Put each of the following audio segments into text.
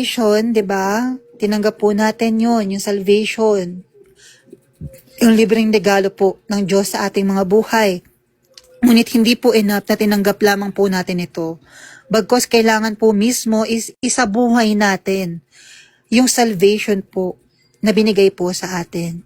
salvation, 'di ba? Tinanggap po natin 'yon, yung salvation. Yung libreng regalo po ng Diyos sa ating mga buhay. Ngunit hindi po enough na tinanggap lamang po natin ito. Bagkos kailangan po mismo is isabuhay natin yung salvation po na binigay po sa atin.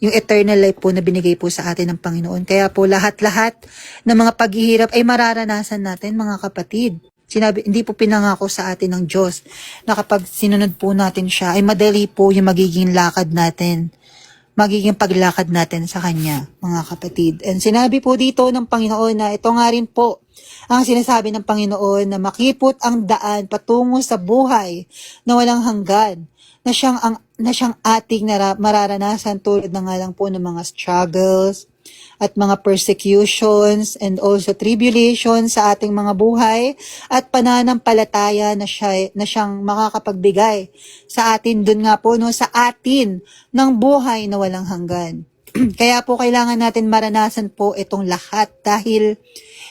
Yung eternal life po na binigay po sa atin ng Panginoon. Kaya po lahat-lahat ng mga paghihirap ay mararanasan natin, mga kapatid. Hindi po pinangako sa atin ng Diyos na kapag sinunod po natin siya ay madali po yung magiging lakad natin. Magiging paglakad natin sa Kanya, mga kapatid. And sinabi po dito ng Panginoon na ito nga rin po ang sinasabi ng Panginoon na makipot ang daan patungo sa buhay na walang hanggan, na siyang ating mararanasan tulad na nga lang po ng mga struggles at mga persecutions and also tribulations sa ating mga buhay at pananampalataya na siyang makakapagbigay sa atin dun nga po no, sa atin ng buhay na walang hanggan. Kaya po kailangan natin maranasan po itong lahat dahil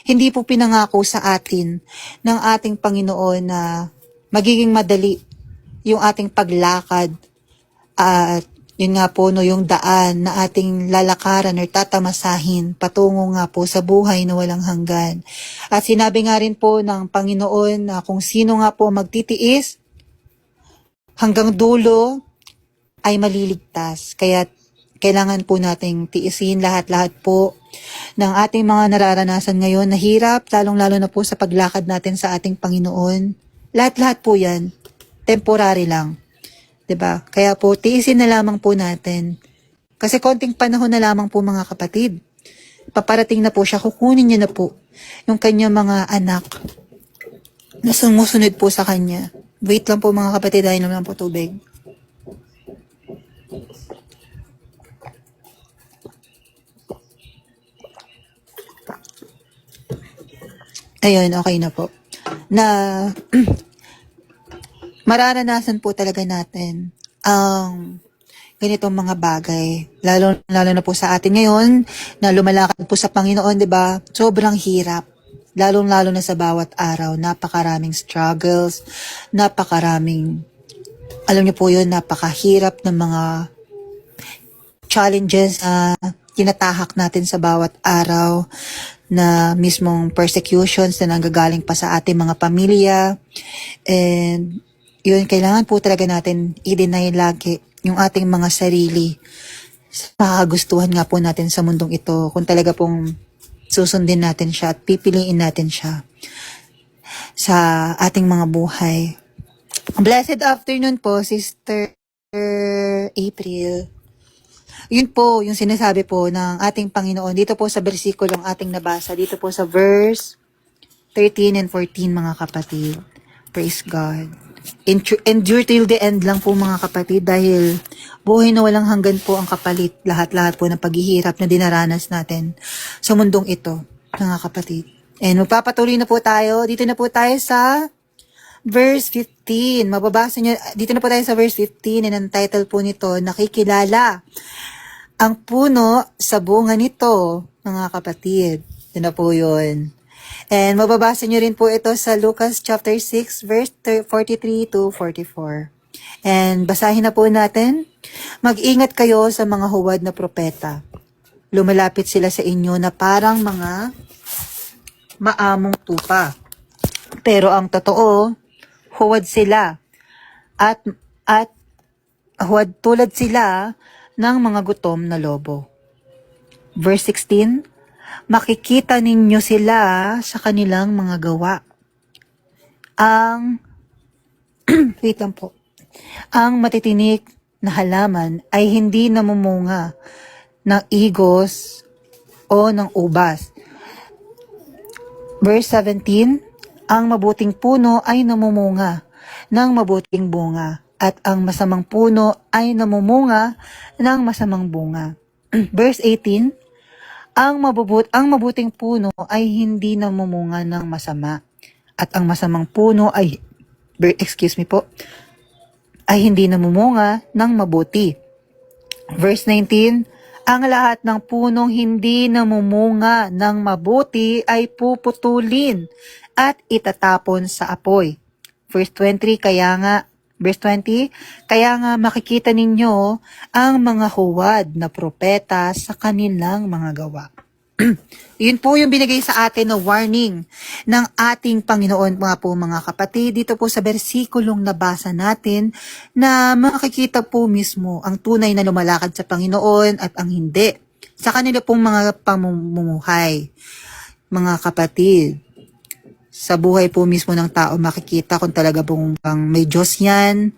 hindi po pinangako sa atin ng ating Panginoon na magiging madali yung ating paglakad at yun nga po no, yung daan na ating lalakaran or tatamasahin patungo nga po sa buhay na walang hanggan. At sinabi nga rin po ng Panginoon na kung sino nga po magtitiis hanggang dulo ay maliligtas. Kaya kailangan po nating tiisin lahat-lahat po ng ating mga nararanasan ngayon na hirap, lalong-lalo na po sa paglakad natin sa ating Panginoon. Lahat-lahat po yan, temporary lang. 'Di ba? Kaya po tiisin na lamang po natin. Kasi konting panahon na lamang po, mga kapatid. Paparating na po siya, kukunin niya na po yung kanyang mga anak na sumusunod po sa kanya. Wait lang po, mga kapatid, dahil naman po tubig. Ayun, okay na po. Na mararanasan po talaga natin ang ganitong mga bagay. Lalo na po sa atin ngayon na lumalakad po sa Panginoon, 'di ba? Sobrang hirap. Lalo na sa bawat araw, napakaraming struggles, napakaraming, alam niyo po 'yun, napakahirap ng mga challenges na tinatahak natin sa bawat araw, na mismong persecutions na nanggagaling pa sa ating mga pamilya. And yun, kailangan po talaga natin i-deny lagi yung ating mga sarili sa kagustuhan nga po natin sa mundong ito. Kung talaga pong susundin natin siya at pipiliin natin siya sa ating mga buhay. Blessed afternoon po, Sister April. Yun po yung sinasabi po ng ating Panginoon dito po sa bersikulong ating nabasa, dito po sa verse 13 and 14, mga kapatid. Praise God. Endure till the end lang po, mga kapatid, dahil buhay na walang hanggan po ang kapalit. Lahat-lahat po ng paghihirap na dinaranas natin sa mundong ito, mga kapatid. And magpapatuloy na po tayo. Dito na po tayo sa verse 15. Mababasa nyo, dito na po tayo sa verse 15, and ang title po nito, Nakikilala ang puno sa bunga nito, mga kapatid. Ito na po yun. And mababasa nyo rin po ito sa Lucas chapter 6, verse 43 to 44. And basahin na po natin. Mag-ingat kayo sa mga huwad na propeta. Lumalapit sila sa inyo na parang mga maamong tupa. Pero ang totoo, huwad sila. At huwad tulad sila ng mga gutom na lobo. Verse 16, makikita ninyo sila sa kanilang mga gawa. Wait lang po. Ang matitinik na halaman ay hindi namumunga ng igos o ng ubas. Verse 17, ang mabuting puno ay namumunga ng mabuting bunga, at ang masamang puno ay namumunga ng masamang bunga. Verse 18, ang mabuting puno ay hindi namumunga ng masama, at ang masamang puno ay hindi namumunga ng mabuti. Verse 19, ang lahat ng punong hindi namumunga ng mabuti ay puputulin at itatapon sa apoy. Verse 23, kaya nga Verse 20, kaya nga makikita ninyo ang mga huwad na propeta sa kanilang mga gawa. Yun po yung binigay sa atin na warning ng ating Panginoon mga kapatid. Dito po sa bersikulong nabasa natin na makikita po mismo ang tunay na lumalakad sa Panginoon at ang hindi sa kanila pong mga pamumuhay. Mga kapatid, sa buhay po mismo ng tao makikita kung talaga pong may Diyos yan,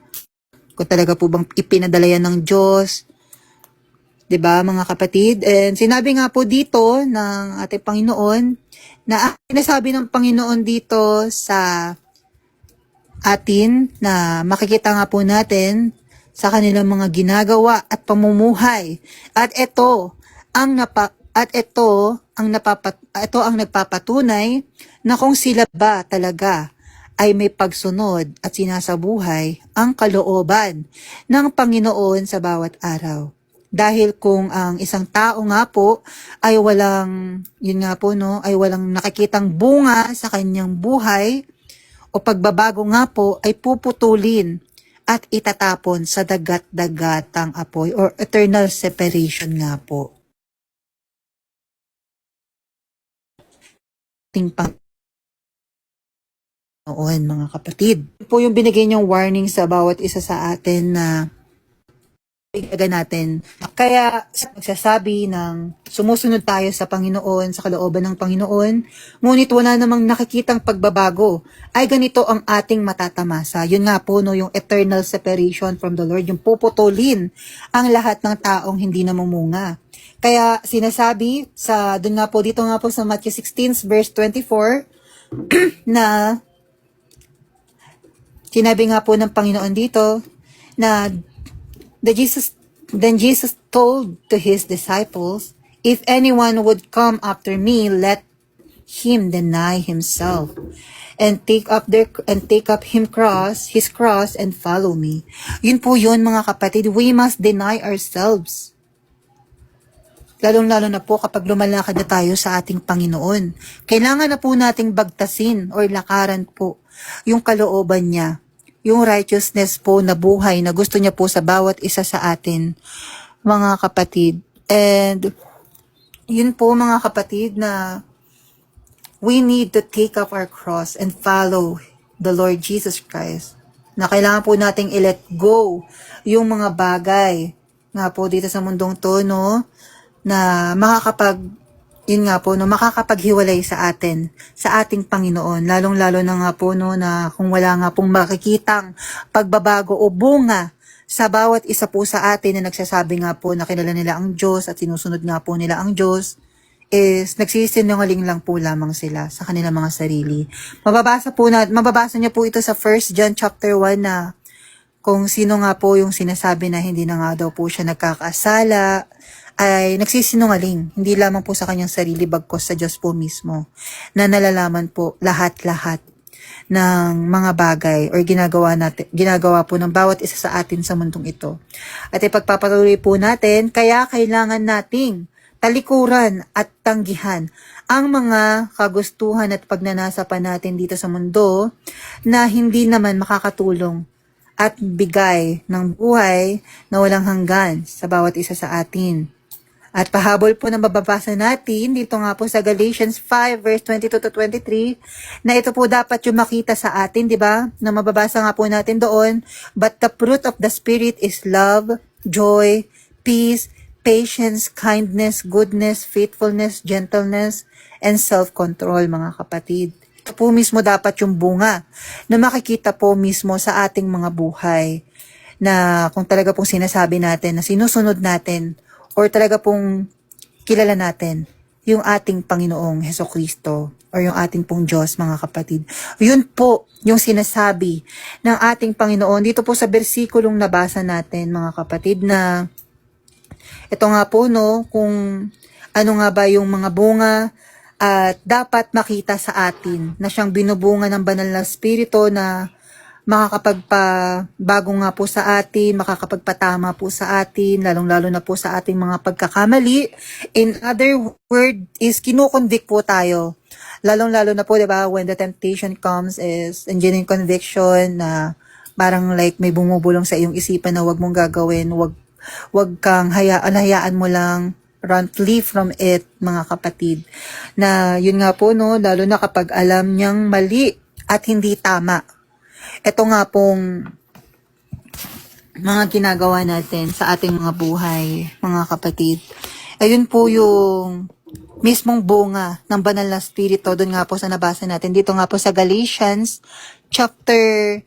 kung talaga po bang ipinadala yan ng Diyos. 'Di ba mga kapatid? And sinabi nga po dito ng ating Panginoon na sinasabi ng Panginoon dito sa atin na makikita nga po natin sa kanilang mga ginagawa at pamumuhay. At ito ang nagpapatunay na kung sila ba talaga ay may pagsunod at sinasabuhay ang kalooban ng Panginoon sa bawat araw. Dahil kung ang isang tao nga po ay walang, yun nga po no, ay walang nakikitang bunga sa kanyang buhay o pagbabago nga po ay puputulin at itatapon sa dagat-dagatang apoy or eternal separation nga po. Ting Panginoon mga kapatid. Ito po yung binigay niyong warning sa bawat isa sa atin na natin. Kaya nagsasabi ng sumusunod tayo sa Panginoon, sa kalooban ng Panginoon, ngunit wala namang nakikitang pagbabago, ay ganito ang ating matatamasa. Yun nga po, no, yung eternal separation from the Lord, yung puputulin ang lahat ng taong hindi namumunga. Kaya sinasabi, dun nga po, dito nga po sa Matthew 16 verse 24, na sinabi nga po ng Panginoon dito, na Then Jesus told to his disciples, if anyone would come after me, let him deny himself and take up his cross and follow me. Yun po yun mga kapatid, we must deny ourselves. Lalong-lalo na po kapag lumalakad na tayo sa ating Panginoon. Kailangan na po nating bagtasin or lakaran po yung kalooban niya, yung righteousness po na buhay na gusto niya po sa bawat isa sa atin, mga kapatid. And yun po mga kapatid na we need to take up our cross and follow the Lord Jesus Christ. Na kailangan po nating i-let go yung mga bagay nga po dito sa mundong to, no, na yun nga po, no, makakapaghiwalay sa atin, sa ating Panginoon. Lalong-lalo na nga po, no, na kung wala nga pong makikitang pagbabago o bunga sa bawat isa po sa atin na nagsasabi nga po na kilala nila ang Diyos at sinusunod nga po nila ang Diyos, is nagsisinungaling lang po lamang sila sa kanilang mga sarili. Mababasa niyo po ito sa 1 John chapter 1 na kung sino nga po yung sinasabi na hindi na nga daw po siya nagkakasala, ay nagsisinungaling, hindi lamang po sa kanyang sarili, bagkos sa Diyos po mismo, na nalalaman po lahat-lahat ng mga bagay or ginagawa po ng bawat isa sa atin sa mundong ito. At ipagpapatuloy po natin, kaya kailangan nating talikuran at tanggihan ang mga kagustuhan at pagnanasa pa natin dito sa mundo na hindi naman makakatulong at bigay ng buhay na walang hanggan sa bawat isa sa atin. At pahabol po na mababasa natin dito nga po sa Galatians 5 verse 22 to 23 na ito po dapat yung makita sa atin, di ba? Na mababasa nga po natin doon, but the fruit of the Spirit is love, joy, peace, patience, kindness, goodness, faithfulness, gentleness, and self-control, mga kapatid. Ito po mismo dapat yung bunga na makikita po mismo sa ating mga buhay na kung talaga pong sinasabi natin na sinusunod natin or talaga pong kilala natin yung ating Panginoong Hesukristo or yung ating pong Diyos, mga kapatid. Yun po yung sinasabi ng ating Panginoon dito po sa bersikulong nabasa natin, mga kapatid, na ito nga po, no, kung ano nga ba yung mga bunga at dapat makita sa atin na siyang binubunga ng banal na spirito na makakapagpabago nga po sa atin, makakapagpatama po sa atin, lalong-lalo na po sa ating mga pagkakamali. In other word is kinukonvict po tayo. Lalong-lalo na po, 'di ba, when the temptation comes is genuine conviction na parang like may bumubulong sa iyong isipan na wag mong gagawin, wag kang hayaan mo lang, flee from it, mga kapatid. Na yun nga po, no, lalo na kapag alam niyang mali at hindi tama. Ito nga pong mga ginagawa natin sa ating mga buhay, mga kapatid. Ayun po yung mismong bunga ng banal na spirito. Doon nga po sa nabasa natin. Dito nga po sa Galatians chapter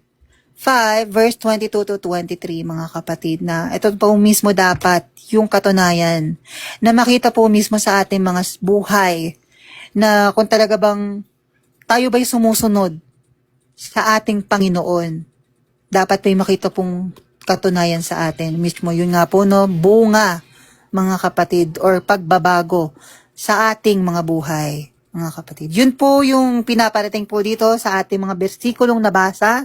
5, verse 22 to 23, mga kapatid, na ito po mismo dapat yung katunayan na makita po mismo sa ating mga buhay na kung talaga bang tayo ba'y sumusunod sa ating Panginoon. Dapat may makita pong katunayan sa atin. Mismo yun nga po, no, bunga, mga kapatid, or pagbabago sa ating mga buhay, mga kapatid. Yun po yung pinaparating po dito sa ating mga bersikulong nabasa.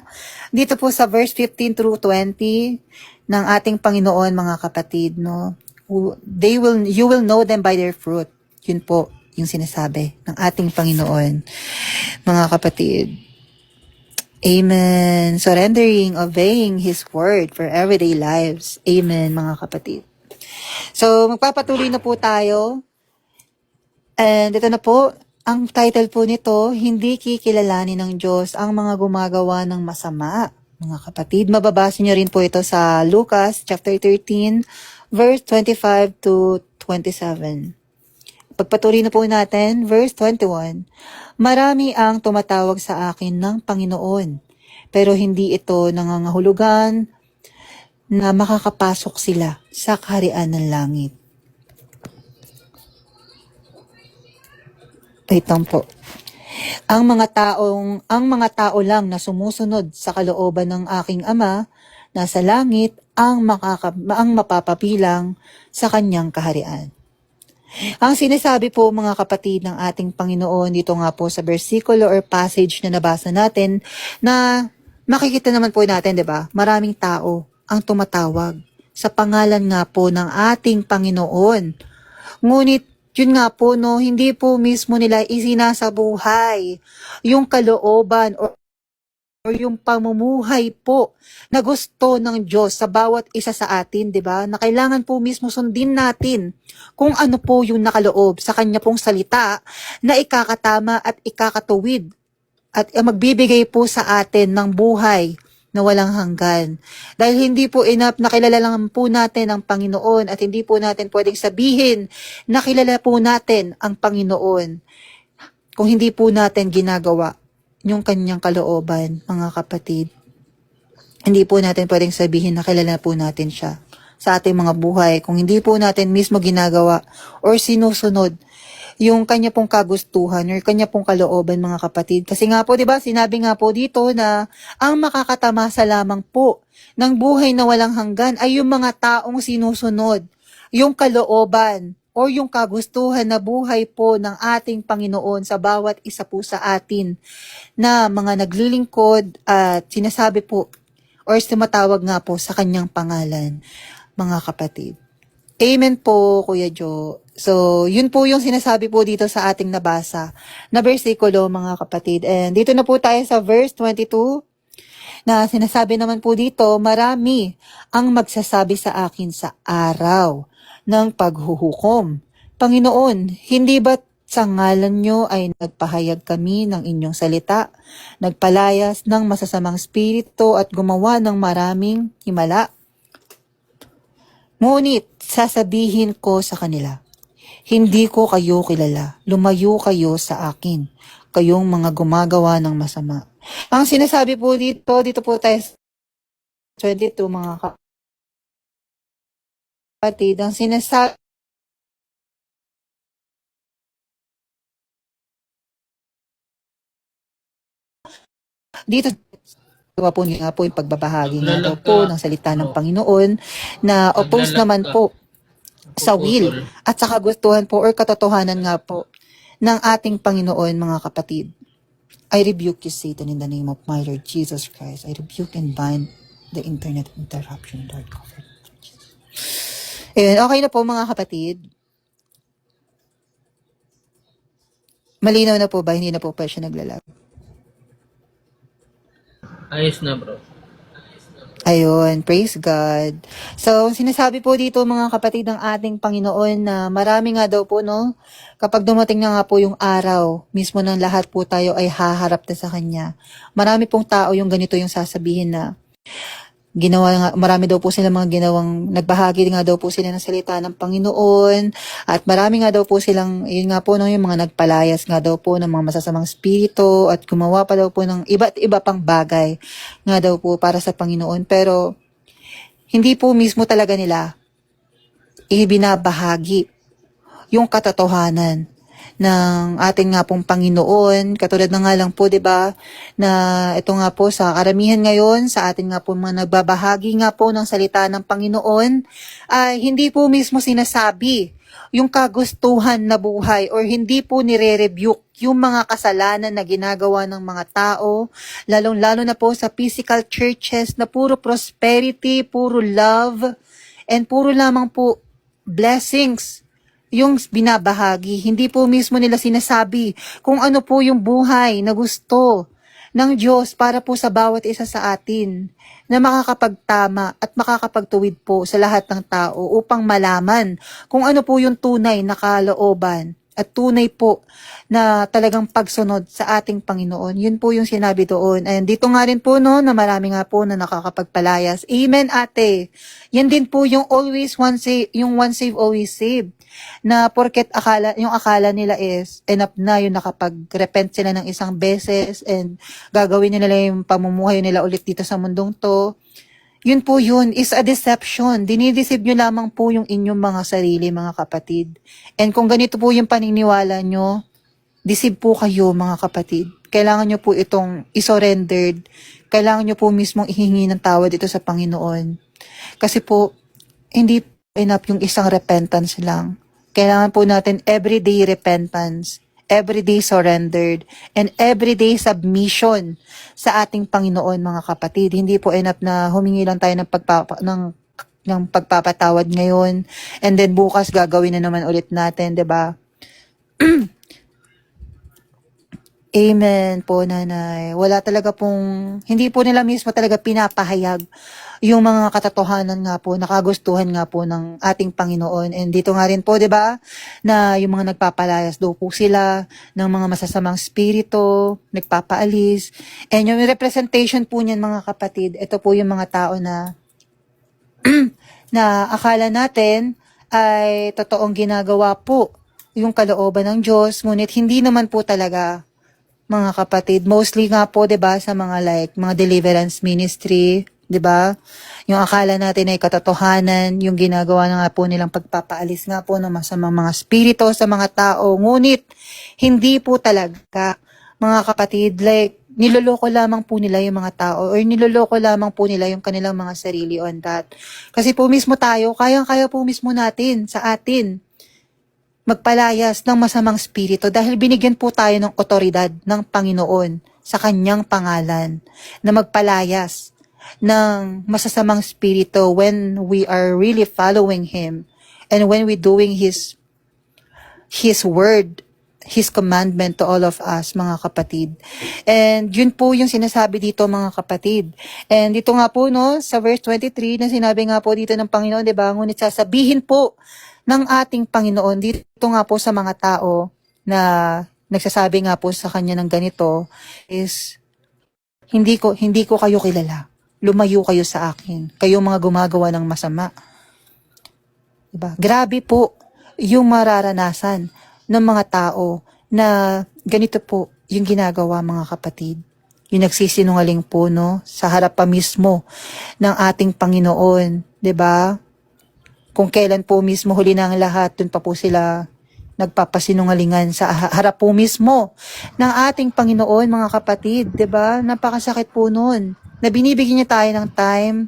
Dito po sa verse 15 through 20 ng ating Panginoon, mga kapatid, no. You will know them by their fruit. Yun po yung sinasabi ng ating Panginoon, mga kapatid. Amen. Surrendering, obeying His word for everyday lives. Amen, mga kapatid. So, magpapatuloy na po tayo. And ito na po, ang title po nito, Hindi Kikilalanin ng Diyos ang mga gumagawa ng masama. Mga kapatid, mababasa niyo rin po ito sa Lucas chapter 13, verse 25 to 27. Pagpatuloy na po natin, verse 21. Marami ang tumatawag sa akin ng Panginoon, pero hindi ito nangangahulugan na makakapasok sila sa kaharian ng langit. Wait lang po. Ang mga tao lang na sumusunod sa kalooban ng aking Ama na sa langit ang mapapabilang sa kanyang kaharian. Ang sinasabi po, mga kapatid, ng ating Panginoon dito nga po sa versikulo or passage na nabasa natin, na makikita naman po natin, 'di ba? Maraming tao ang tumatawag sa pangalan nga po ng ating Panginoon. Ngunit yun nga po, no, hindi po mismo nila isinasabuhay yung kalooban or yung pamumuhay po na gusto ng Diyos sa bawat isa sa atin, 'di ba? Na kailangan po mismo sundin natin kung ano po yung nakaloob sa kanya pong salita na ikakatama at ikakatuwid at magbibigay po sa atin ng buhay na walang hanggan. Dahil hindi po enough na kilala lang po natin ang Panginoon at hindi po natin pwedeng sabihin na kilala po natin ang Panginoon kung hindi po natin ginagawa yung kanyang kalooban, mga kapatid. Hindi po natin pwedeng sabihin na kilala po natin siya sa ating mga buhay kung hindi po natin mismo ginagawa or sinusunod yung kanya pong kagustuhan or kanya pong kalooban, mga kapatid. Kasi nga po, 'di ba, sinabi nga po dito na ang makakatamasa lamang po ng buhay na walang hanggan ay yung mga taong sinusunod yung kalooban o yung kagustuhan na buhay po ng ating Panginoon sa bawat isa po sa atin na mga naglilingkod at sinasabi po or tumatawag nga po sa kanyang pangalan, mga kapatid. Amen po, Kuya Jo. So, yun po yung sinasabi po dito sa ating nabasa na versikulo, mga kapatid. And dito na po tayo sa verse 22 na sinasabi naman po dito, marami ang magsasabi sa akin sa araw ng paghuhukom. Panginoon, hindi ba't sa ngalan nyo ay nagpahayag kami ng inyong salita, nagpalayas ng masasamang spirito at gumawa ng maraming himala? Ngunit sasabihin ko sa kanila, hindi ko kayo kilala, lumayo kayo sa akin, kayong mga gumagawa ng masama. Ang sinasabi po dito po tayo sa 22, mga kapatid, ang sinasabi dito po nga po yung pagbabahagi nga daw po ng salita ng Panginoon na oppose naman po sa will at sa kagustuhan po or katotohanan nga po ng ating Panginoon, mga kapatid. I rebuke you, Satan, in the name of my Lord Jesus Christ. I rebuke and bind the internet interruption, Lord. Ayun, okay na po, mga kapatid. Malinaw na po ba? Hindi na po pa siya naglalag. Ayos na, bro. Ayun, praise God. So, sinasabi po dito mga kapatid ng ating Panginoon na marami nga daw po, no? Kapag dumating na nga po yung araw, mismo ng lahat po tayo ay haharap na sa Kanya. Marami pong tao yung ganito yung sasabihin na, marami daw po sila mga ginawang, nagbahagi nga daw po sila ng salita ng Panginoon, at marami nga daw po silang, yun nga po, no, yung mga nagpalayas nga daw po ng mga masasamang spirito, at gumawa pa daw po ng iba't iba pang bagay nga daw po para sa Panginoon. Pero, hindi po mismo talaga nila ibinabahagi yung katotohanan ng ating nga pong Panginoon. Katulad na nga lang po, 'di ba, na ito nga po sa karamihan ngayon sa ating nga po mga nagbabahagi nga po ng salita ng Panginoon ay hindi po mismo sinasabi yung kagustuhan na buhay or hindi po nire-rebuke yung mga kasalanan na ginagawa ng mga tao, lalong-lalo na po sa physical churches na puro prosperity, puro love, and puro lamang po blessings yung binabahagi. Hindi po mismo nila sinasabi kung ano po yung buhay na gusto ng Diyos para po sa bawat isa sa atin na makakapagtama at makakapagtuwid po sa lahat ng tao upang malaman kung ano po yung tunay na kalooban at tunay po na talagang pagsunod sa ating Panginoon. Yun po yung sinabi doon. And dito nga rin po, no, na marami nga po na nakakapagpalayas. Amen, ate. Yan din po yung always one save, yung one save, always save. Na porket yung akala nila is enough na yung nakapag-repent sila ng isang beses and gagawin nila yung pamumuhay nila ulit dito sa mundong to. Yun po yun, is a deception. Dinideceive nyo lamang po yung inyong mga sarili, mga kapatid. And kung ganito po yung paniniwala nyo, deceive po kayo, mga kapatid. Kailangan nyo po itong isurrendered. Kailangan nyo po mismong ihingi ng tawad ito sa Panginoon. Kasi po, hindi enough yung isang repentance lang. Kailangan po natin everyday repentance, everyday surrendered, and everyday submission sa ating Panginoon, mga kapatid. Hindi po enough na humingi lang tayo ng pagpapatawad ngayon, and then bukas gagawin na naman ulit natin, 'di ba? Amen po, nanay. Wala talaga pong, hindi po nila mismo talaga pinapahayag yung mga katotohanan nga po, nakagustuhan nga po ng ating Panginoon. And dito nga rin po, 'di ba, na yung mga nagpapalayas daw po sila ng mga masasamang spirito, nagpapaalis. And yung representation po niyan, mga kapatid, ito po yung mga tao na na akala natin ay totoong ginagawa po yung kalooban ng Diyos, ngunit hindi naman po talaga, mga kapatid. Mostly nga po, 'di ba, sa mga mga deliverance ministry, 'di ba? Yung akala natin ay katotohanan, yung ginagawa na nga po nilang pagpapaalis nga po ng masamang mga spirito sa mga tao. Ngunit hindi po talaga, mga kapatid, niloloko lamang po nila yung mga tao or niloloko lamang po nila yung kanilang mga sarili on that. Kasi po mismo tayo, kayang-kaya po mismo natin sa atin magpalayas ng masamang spirito dahil binigyan po tayo ng otoridad ng Panginoon sa kanyang pangalan na magpalayas ng masasamang spirito when we are really following Him and when we doing His word, His commandment to all of us, mga kapatid. And yun po yung sinasabi dito, mga kapatid. And dito nga po, no, sa verse 23 na sinabi nga po dito ng Panginoon, 'di ba? Ngunit sasabihin po ng ating Panginoon dito nga po sa mga tao na nagsasabi nga po sa kanya ng ganito is, hindi ko kayo kilala. Lumayo kayo sa akin. Kayo mga gumagawa ng masama. Diba? Grabe po yung mararanasan ng mga tao na ganito po yung ginagawa, mga kapatid. Yung nagsisinungaling po, no, sa harap pa mismo ng ating Panginoon, 'di ba? Kung kailan po mismo huli na ang lahat, dun pa po sila nagpapasinungalingan sa harap po mismo ng ating Panginoon, mga kapatid, 'di ba? Napakasakit po noon. Na binibigyan niya tayo ng time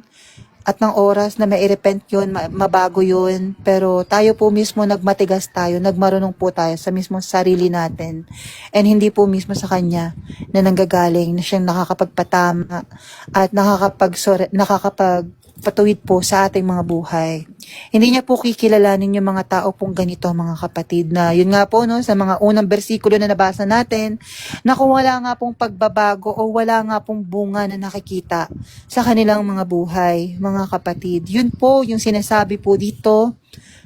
at ng oras na mai-repent 'yun, mabago 'yun, pero tayo po mismo nagmatigas tayo, nagmarunong po tayo sa mismong sarili natin. And hindi po mismo sa kanya na nanggagaling na siyang nakakapagpatama at nakakapagpatuwid po sa ating mga buhay. Hindi niya po kikilalanin yung mga tao pong ganito, mga kapatid, na yun nga po, no, sa mga unang bersikulo na nabasa natin, na kung wala nga pong pagbabago o wala nga pong bunga na nakikita sa kanilang mga buhay, mga kapatid. Yun po yung sinasabi po dito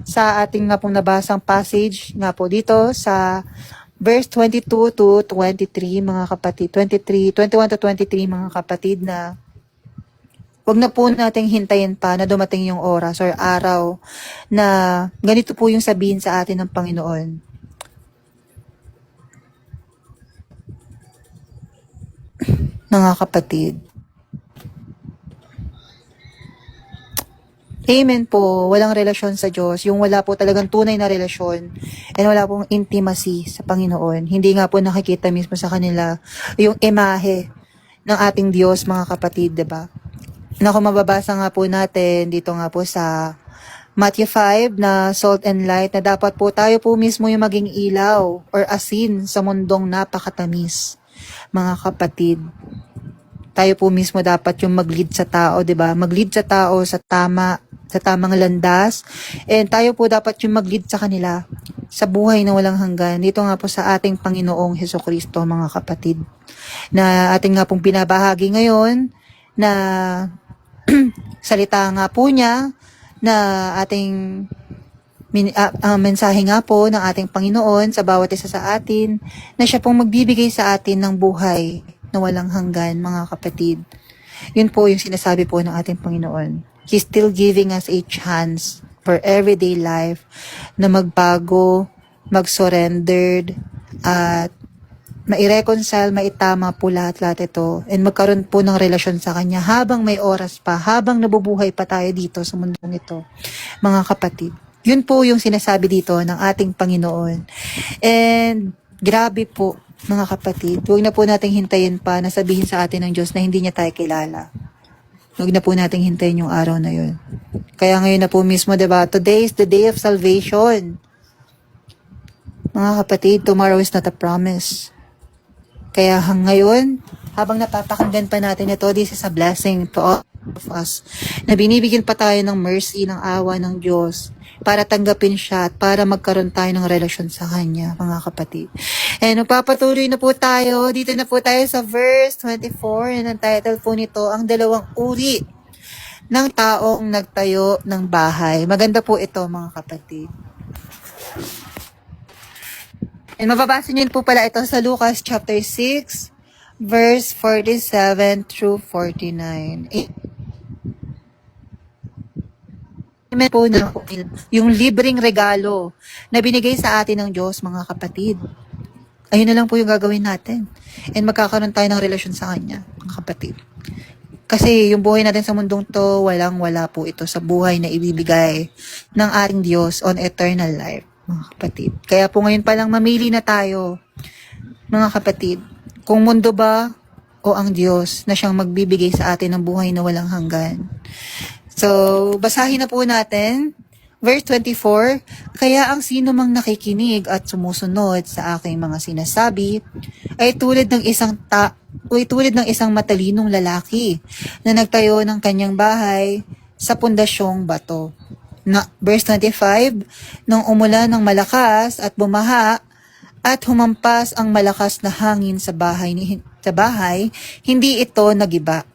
sa ating nga pong nabasang passage nga po dito sa verse 22 to 23, mga kapatid, 21 to 23, mga kapatid, na wag na po nating hintayin pa na dumating yung oras or araw na ganito po yung sabihin sa atin ng Panginoon. Mga kapatid. Amen po. Walang relasyon sa Diyos. Yung wala po talagang tunay na relasyon and wala pong intimacy sa Panginoon. Hindi nga po nakikita mismo sa kanila yung imahe ng ating Diyos, mga kapatid, diba? Na kung mababasa nga po natin dito nga po sa Matthew 5 na salt and light, na dapat po tayo po mismo yung maging ilaw or asin sa mundong napakatamis, mga kapatid. Tayo po mismo dapat yung mag-lead sa tao, 'di ba? Mag-lead sa tao sa tamang landas. And tayo po dapat yung mag-lead sa kanila sa buhay na walang hanggan. Dito nga po sa ating Panginoong Hesukristo, mga kapatid. Na ating nga pong binabahagi ngayon na salita nga po niya na ating mensahe nga po ng ating Panginoon sa bawat isa sa atin, na siya pong magbibigay sa atin ng buhay na walang hanggan, mga kapatid. Yun po yung sinasabi po ng ating Panginoon. He's still giving us a chance for everyday life na magbago, mag-surrendered, at mai-reconcile, maitama po lahat ito, and magkaroon po ng relasyon sa Kanya habang may oras pa, habang nabubuhay pa tayo dito sa mundong ito, mga kapatid. Yun po yung sinasabi dito ng ating Panginoon. And grabe po, mga kapatid, huwag na po nating hintayin pa na sabihin sa atin ng Diyos na hindi niya tayo kilala. Huwag na po nating hintayin yung araw na yun. Kaya ngayon na po mismo, diba? Today is the day of salvation. Mga kapatid, tomorrow is not a promise. Kaya ngayon, habang napapakinggan pa natin ito, this is a blessing to all of us. Na binibigyan pa tayo ng mercy, ng awa ng Diyos para tanggapin siya at para magkaroon tayo ng relasyon sa Kanya, mga kapatid. And magpapatuloy na po tayo. Dito na po tayo sa verse 24. And ang title po nito, ang dalawang uri ng taong nagtayo ng bahay. Maganda po ito, mga kapatid. And mababasa niyo po pala ito sa Lucas chapter 6, verse 47 through 49. Amen po na yung libreng regalo na binigay sa atin ng Diyos, mga kapatid. Ayun na lang po yung gagawin natin. And magkakaroon tayo ng relasyon sa Kanya, mga kapatid. Kasi yung buhay natin sa mundong to, walang-wala po ito sa buhay na ibibigay ng ating Diyos on eternal life, mga kapatid. Kaya po ngayon pa lang mamili na tayo, mga kapatid, kung mundo ba o ang Diyos na siyang magbibigay sa atin ng buhay na walang hanggan. So, basahin na po natin. Verse 24, kaya ang sino mang nakikinig at sumusunod sa aking mga sinasabi ay tulad ng isang matalinong lalaki na nagtayo ng kanyang bahay sa pundasyong bato. Verse 25, nung umulan ng malakas at bumaha at humampas ang malakas na hangin sa bahay, hindi ito nagiba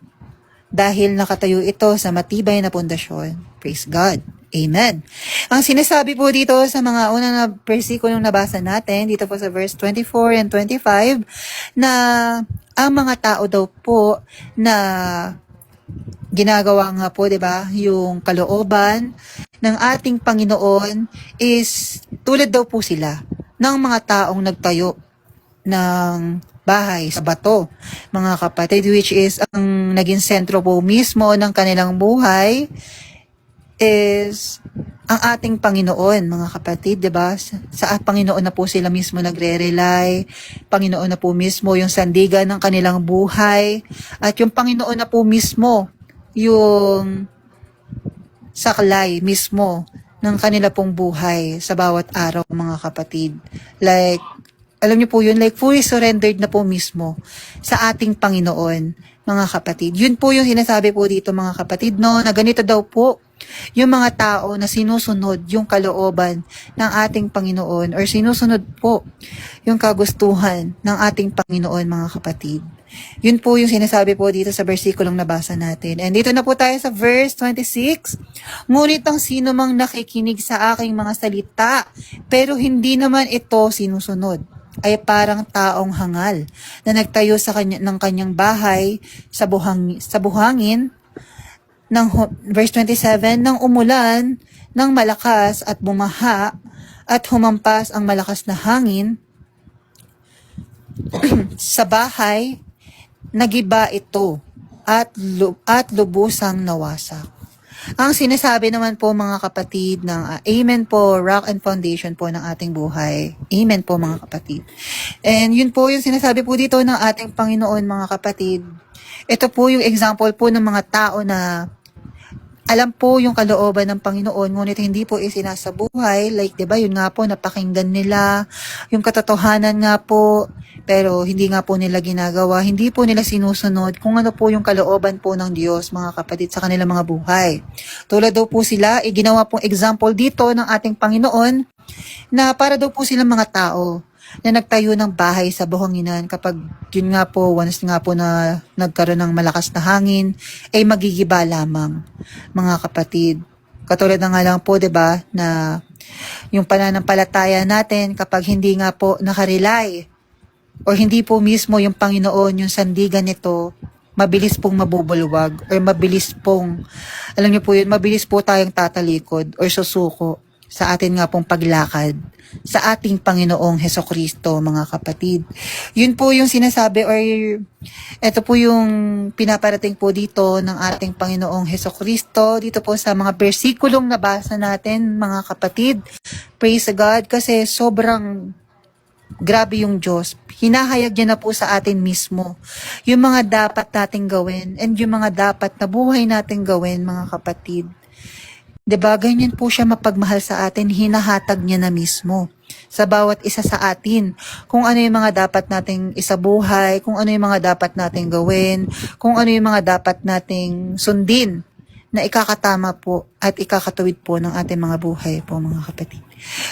dahil nakatayo ito sa matibay na pundasyon. Praise God. Amen. Ang sinasabi po dito sa mga unang na versikulong nabasa natin, dito po sa verse 24 and 25, na ang mga tao daw po na ginagawa nga po, 'di ba, yung kalooban ng ating Panginoon is tulad daw po sila ng mga taong nagtayo ng bahay sa bato, mga kapatid, which is ang naging sentro po mismo ng kanilang buhay is ang ating Panginoon, mga kapatid, 'di ba? Sa Panginoon na po sila mismo nagre-rely. Panginoon na po mismo yung sandigan ng kanilang buhay, at yung Panginoon na po mismo yung saklay mismo ng kanila pong buhay sa bawat araw, mga kapatid. Like, alam niyo po yun, like fully surrendered na po mismo sa ating Panginoon, mga kapatid. Yun po yung sinasabi po dito, mga kapatid, no, na ganito daw po yung mga tao na sinusunod yung kalooban ng ating Panginoon or sinusunod po yung kagustuhan ng ating Panginoon, mga kapatid. Yun po yung sinasabi po dito sa versikulong nabasa natin. And dito na po tayo sa verse 26. Ngunit ang sino mang nakikinig sa aking mga salita, pero hindi naman ito sinusunod, ay parang taong hangal na nagtayo ng kanyang bahay sa buhangin ng verse 27, nang umulan ng malakas at bumaha at humampas ang malakas na hangin sa bahay, nagiba ito at lubusang nawasak. Ang sinasabi naman po, mga kapatid, ng amen po, rock and foundation po ng ating buhay. Amen po, mga kapatid. And yun po yung sinasabi po dito ng ating Panginoon, mga kapatid. Ito po yung example po ng mga tao na alam po yung kalooban ng Panginoon, ngunit hindi po isinasabuhay. Like, diba, yun nga po, napakinggan nila yung katotohanan nga po, pero hindi nga po nila ginagawa. Hindi po nila sinusunod kung ano po yung kalooban po ng Diyos, mga kapatid, sa kanilang mga buhay. Tulad daw po sila, ginawa pong example dito ng ating Panginoon, na para daw po silang mga tao na nagtayo ng bahay sa buhanginan kapag yun nga po, once nga po na nagkaroon ng malakas na hangin, ay magigiba lamang, mga kapatid. Katulad na nga lang po, 'di ba, na yung pananampalataya natin kapag hindi nga po nakarely o hindi po mismo yung Panginoon yung sandigan nito, mabilis pong mabubulwag or mabilis pong, alam niyo po yun, mabilis po tayong tatalikod or susuko sa atin nga pong paglakad sa ating Panginoong Hesukristo, mga kapatid. Yun po yung sinasabi or ito po yung pinaparating po dito ng ating Panginoong Hesukristo dito po sa mga bersikulong nabasa natin, mga kapatid. Praise God, kasi sobrang grabe yung Diyos. Hinahayag niya na po sa atin mismo yung mga dapat nating gawin and yung mga dapat na buhay nating gawin, mga kapatid. 'Di ba? Ganyan po siya mapagmahal sa atin, hinahatag niya na mismo sa bawat isa sa atin kung ano yung mga dapat nating isabuhay, kung ano yung mga dapat nating gawin, kung ano yung mga dapat nating sundin na ikakatama po at ikakatuwid po ng ating mga buhay po, mga kapatid.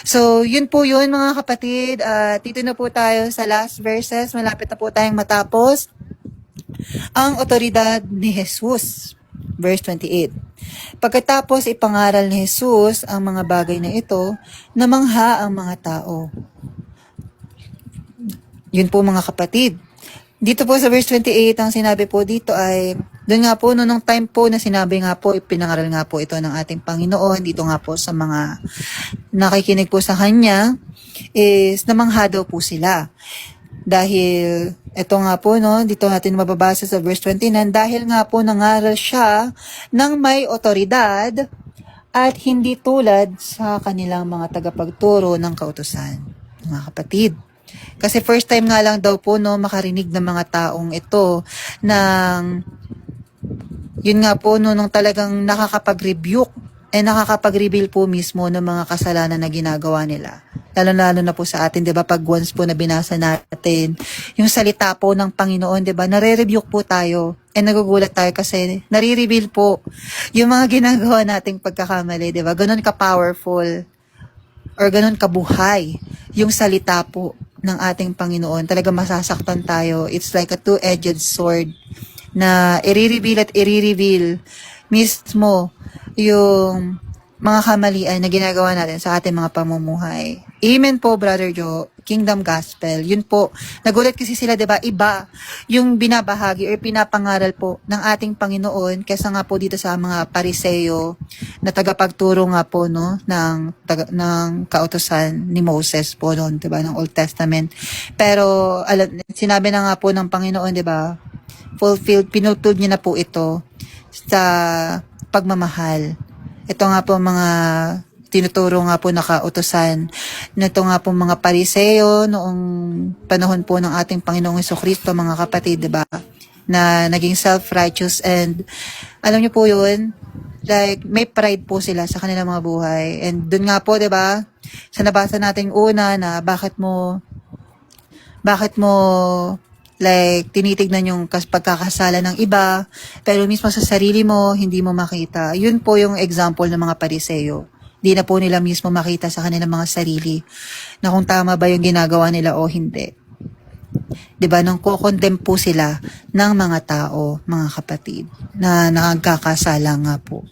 So, yun po yun, mga kapatid. Dito na po tayo sa last verses. Malapit na po tayong matapos. Ang otoridad ni Jesus. Verse 28. Pagkatapos ipangaral ni Jesus ang mga bagay na ito, namangha ang mga tao. Yun po, mga kapatid. Dito po sa verse 28, ang sinabi po dito ay, doon nga po, nung time po na sinabi nga po, ipinangaral nga po ito ng ating Panginoon, dito nga po sa mga nakikinig po sa Kanya, is namangha daw po sila. Dahil, ito nga po, no, dito natin mababasa sa verse 29, dahil nga po nangaral siya ng may otoridad at hindi tulad sa kanilang mga tagapagturo ng kautusan. Mga kapatid. Kasi first time nga lang daw po, no, makarinig ng mga taong ito ng, yun nga po, no, nung talagang nakakapag-rebuke nakakapag-reveal po mismo ng mga kasalanan na ginagawa nila. Lalo-lalo na po sa atin, 'di ba? Pag once po na binasa natin yung salita po ng Panginoon, 'di ba? Nare-rebuke po tayo. Nagugulat tayo kasi nare-reveal po yung mga ginagawa nating pagkakamali, 'di ba? Ganun ka-powerful or ganun kabuhay yung salita po ng ating Panginoon. Talaga masasaktan tayo. It's like a two-edged sword na i-reveal at i-reveal mismo yung mga kamalian na ginagawa natin sa ating mga pamumuhay. Amen po, Brother Joe. Kingdom Gospel. Yun po. Nagulat kasi sila, 'di ba? Iba yung binabahagi or pinapangaral po ng ating Panginoon kaysa nga po dito sa mga Pariseo na tagapagturo nga po, no, ng kautusan ni Moses po noon, 'di ba, ng Old Testament. Pero sinabi na nga po ng Panginoon, 'di ba? Pinulfilled niya na po ito sa pagmamahal. Ito nga po mga tinuturo nga po na kautusan. Ito nga po mga Pariseo noong panahon po ng ating Panginoong Jesucristo, mga kapatid, diba? Na naging self-righteous and alam niyo po yun, like may pride po sila sa kanilang mga buhay. And dun nga po, diba? Sa nabasa nating una na bakit mo Like, tinitignan yung pagkakasala ng iba, pero mismo sa sarili mo, hindi mo makita. Yun po yung example ng mga Pariseo. Di na po nila mismo makita sa kanilang mga sarili na kung tama ba yung ginagawa nila o hindi. 'Di ba, nang ko-condemn po sila ng mga tao, mga kapatid, na nagkakasala nga po.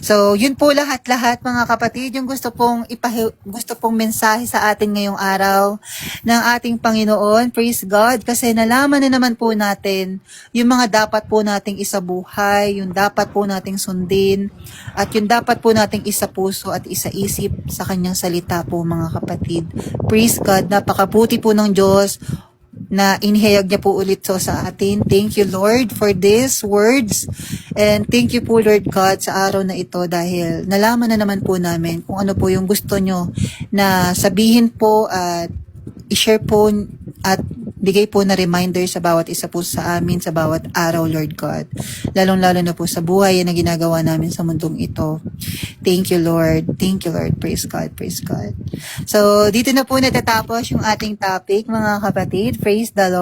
So, yun po lahat-lahat mga kapatid, yung gusto pong mensahe sa atin ngayong araw ng ating Panginoon. Praise God, kasi nalaman na naman po natin yung mga dapat po nating isabuhay, yung dapat po nating sundin, at yung dapat po nating isapuso at isaisip sa kanyang salita po mga kapatid. Praise God, napakabuti po ng Diyos na inihayag niya po ulit so sa atin. Thank you, Lord, for these words. And thank you po, Lord God, sa araw na ito dahil nalaman na naman po namin kung ano po yung gusto nyo na sabihin po at i-share po at bigay po na reminder sa bawat isa po sa amin sa bawat araw, Lord God. Lalong-lalo na po sa buhay na ginagawa namin sa mundong ito. Thank you, Lord. Thank you, Lord. Praise God. Praise God. So, dito na po natatapos yung ating topic, mga kapatid. Praise the Lord.